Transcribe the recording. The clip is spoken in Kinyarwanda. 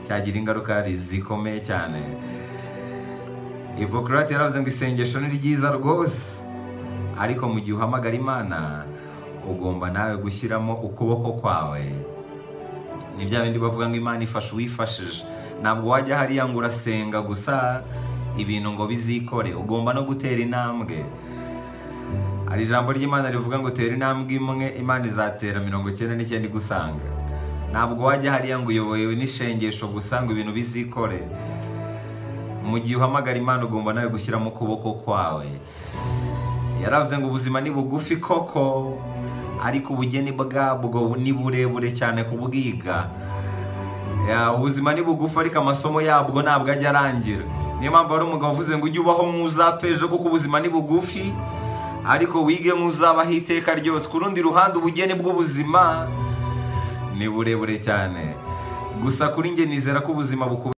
cyagira ingaruka zikomeye cyane. Hippocrate yaravuze ngo isengesho ni ryiza rwose, ariko mu gihe uhamagara Imana ugomba nawe gushyiramo ukuboko kwawe. Ni bya bindi bavuga ngo Imana ifasha uwifashije. Ntabwo wajya hariya ngo urasenga gusa ibintu ngo bizikore, ugomba no gutera intambwe. Hari ijambo ry'Imana rivuga ngo tera intambwe imwe Imana izatera 99 igusanga. Ntabwo wajya hariya ngo uyoboyewe n'ishengesho gusa ngo ibintu bizikore. Mu gihe uhamagara Imana ugomba nawe gushyiramo ukuboko kwawe. Yaravuze ngo ubuzima ni bugufi koko, ariko ubugeni bwabwo ni burebure cyane kubwiga. Ubuzima ni bugufi ariko amasomo yabwo ntabwo ajya arangira. Niyo mpamvu hari umugabo uvuze ngo ujye ubaho nk'uzapfa ejo, kuko ubuzima ni bugufi ariko wige nk'uzabaho iteka ryose. Ku rundi ruhande ubugeni bw'ubuzima ni burebure cyane. Gusa kuri njye nizera ko ubuzima